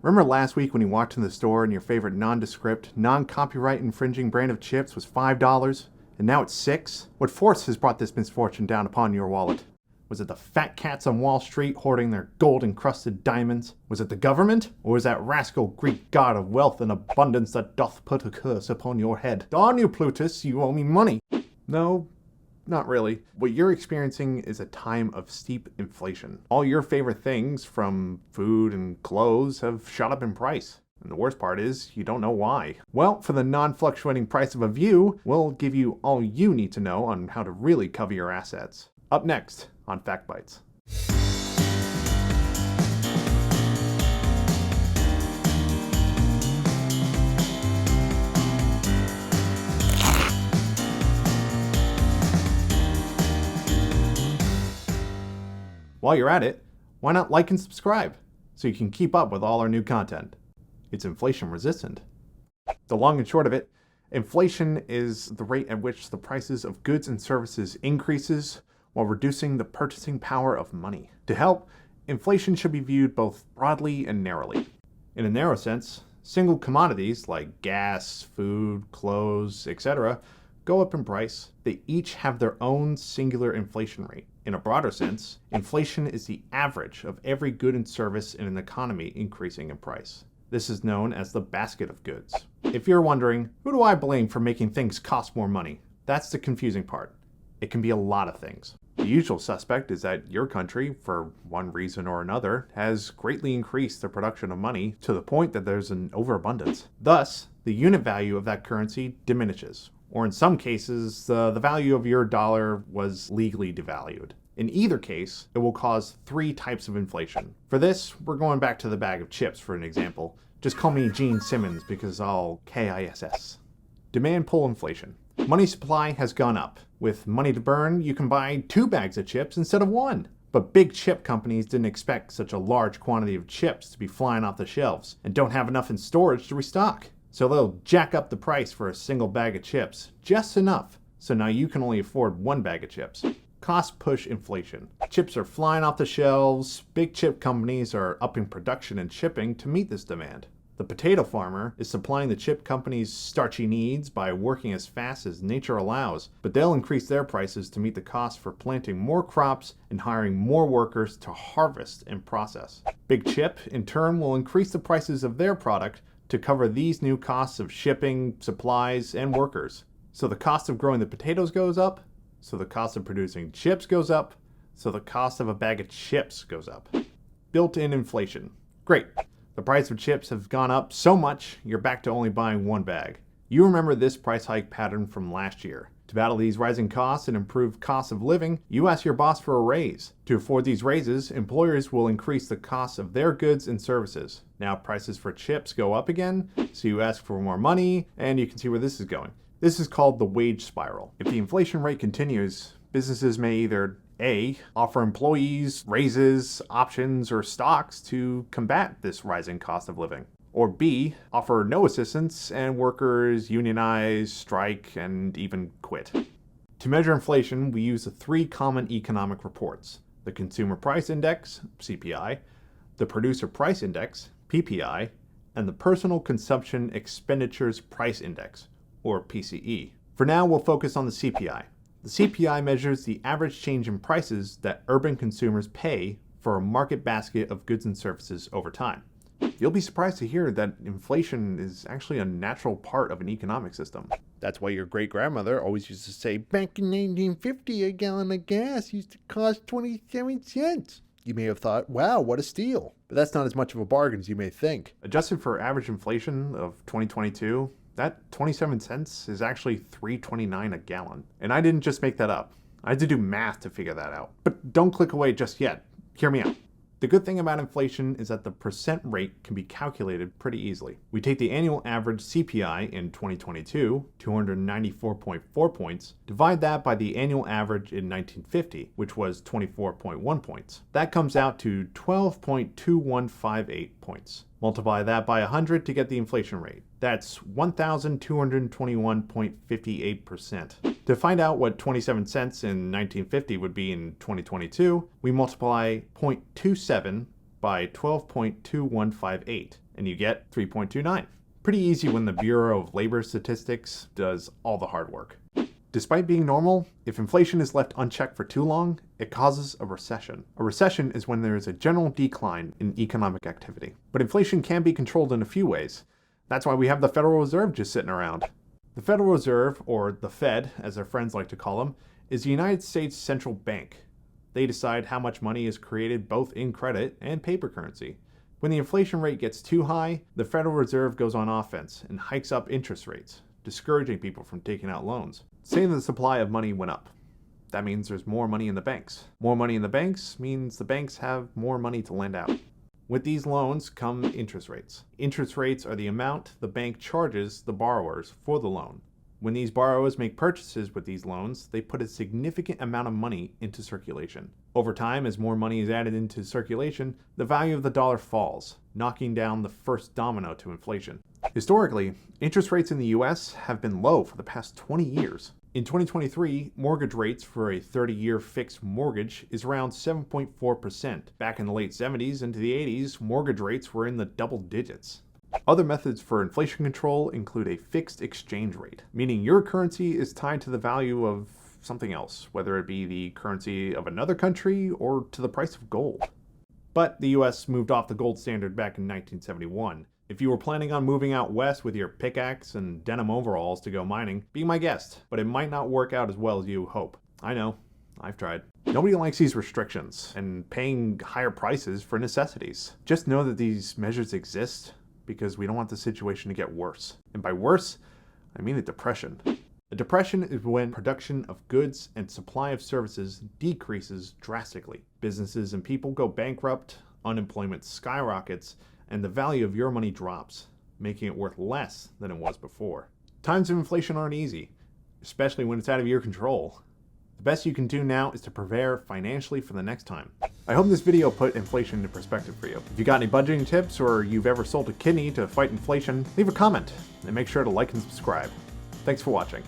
Remember last week when you walked in the store and your favorite nondescript, non-copyright infringing brand of chips was $5 and now it's $6? What force has brought this misfortune down upon your wallet? Was it the fat cats on Wall Street hoarding their gold-encrusted diamonds? Was it the government? Or was that rascal Greek god of wealth and abundance that doth put a curse upon your head? Darn you, Plutus, you owe me money. No, not really. What you're experiencing is a time of steep inflation. All your favorite things, from food and clothes, have shot up in price. And the worst part is, you don't know why. Well, for the non-fluctuating price of a view, we'll give you all you need to know on how to really cover your assets. Up next on Fact Bites. While you're at it, why not like and subscribe so you can keep up with all our new content? It's inflation resistant. The long and short of it, inflation is the rate at which the prices of goods and services increases while reducing the purchasing power of money. To help, inflation should be viewed both broadly and narrowly. In a narrow sense, single commodities like gas, food, clothes, etc. go up in price. They each have their own singular inflation rate. In a broader sense, inflation is the average of every good and service in an economy increasing in price. This is known as the basket of goods. If you're wondering, who do I blame for making things cost more money? That's the confusing part. It can be a lot of things. The usual suspect is that your country, for one reason or another, has greatly increased the production of money to the point that there's an overabundance. Thus, the unit value of that currency diminishes. Or in some cases, the value of your dollar was legally devalued. In either case, it will cause three types of inflation. For this, we're going back to the bag of chips for an example. Just call me Gene Simmons because I'll KISS. Demand pull inflation. Money supply has gone up. With money to burn, you can buy 2 bags of chips instead of 1. But big chip companies didn't expect such a large quantity of chips to be flying off the shelves and don't have enough in storage to restock. So they'll jack up the price for a single bag of chips, just enough, so now you can only afford 1 bag of chips. Cost push inflation. Chips are flying off the shelves. Big chip companies are upping production and shipping to meet this demand. The potato farmer is supplying the chip company's starchy needs by working as fast as nature allows, but they'll increase their prices to meet the cost for planting more crops and hiring more workers to harvest and process. Big chip, in turn, will increase the prices of their product to cover these new costs of shipping, supplies, and workers. So the cost of growing the potatoes goes up, so the cost of producing chips goes up, so the cost of a bag of chips goes up. Built-in inflation. Great. The price of chips have gone up so much, you're back to only buying 1 bag. You remember this price hike pattern from last year. To battle these rising costs and improve costs of living, you ask your boss for a raise. To afford these raises, employers will increase the cost of their goods and services. Now prices for chips go up again, so you ask for more money, and you can see where this is going. This is called the wage spiral. If the inflation rate continues, businesses may either A, offer employees raises, options, or stocks to combat this rising cost of living. Or B, offer no assistance and workers unionize, strike, and even quit. To measure inflation, we use the 3 common economic reports: the Consumer Price Index, CPI, the Producer Price Index, PPI, and the Personal Consumption Expenditures Price Index, or PCE. For now, we'll focus on the CPI. The CPI measures the average change in prices that urban consumers pay for a market basket of goods and services over time. You'll be surprised to hear that inflation is actually a natural part of an economic system. That's why your great-grandmother always used to say, back in 1950, a gallon of gas used to cost 27 cents. You may have thought, wow, what a steal. But that's not as much of a bargain as you may think. Adjusted for average inflation of 2022, that 27 cents is actually $3.29 a gallon. And I didn't just make that up. I had to do math to figure that out. But don't click away just yet. Hear me out. The good thing about inflation is that the percent rate can be calculated pretty easily. We take the annual average CPI in 2022, 294.4 points, divide that by the annual average in 1950, which was 24.1 points. That comes out to 12.2158 points. Multiply that by 100 to get the inflation rate. That's 1,221.58%. To find out what 27 cents in 1950 would be in 2022, we multiply 0.27 by 12.2158, and you get 3.29. Pretty easy when the Bureau of Labor Statistics does all the hard work. Despite being normal, if inflation is left unchecked for too long, it causes a recession. A recession is when there is a general decline in economic activity. But inflation can be controlled in a few ways. That's why we have the Federal Reserve just sitting around. The Federal Reserve, or the Fed, as their friends like to call them, is the United States central bank. They decide how much money is created both in credit and paper currency. When the inflation rate gets too high, the Federal Reserve goes on offense and hikes up interest rates, discouraging people from taking out loans. Say the supply of money went up. That means there's more money in the banks. More money in the banks means the banks have more money to lend out. With these loans come interest rates. Interest rates are the amount the bank charges the borrowers for the loan. When these borrowers make purchases with these loans, they put a significant amount of money into circulation. Over time, as more money is added into circulation, the value of the dollar falls, knocking down the first domino to inflation. Historically, interest rates in the US have been low for the past 20 years. In 2023, mortgage rates for a 30-year fixed mortgage is around 7.4%. Back in the late 70s into the 80s, mortgage rates were in the double digits. Other methods for inflation control include a fixed exchange rate, meaning your currency is tied to the value of something else, whether it be the currency of another country or to the price of gold. But the US moved off the gold standard back in 1971. If you were planning on moving out west with your pickaxe and denim overalls to go mining, be my guest, but it might not work out as well as you hope. I know, I've tried. Nobody likes these restrictions and paying higher prices for necessities. Just know that these measures exist because we don't want the situation to get worse. And by worse, I mean a depression. A depression is when production of goods and supply of services decreases drastically. Businesses and people go bankrupt, unemployment skyrockets, and the value of your money drops, making it worth less than it was before. Times of inflation aren't easy, especially when it's out of your control. The best you can do now is to prepare financially for the next time. I hope this video put inflation into perspective for you. If you got any budgeting tips or you've ever sold a kidney to fight inflation, leave a comment and make sure to like and subscribe. Thanks for watching.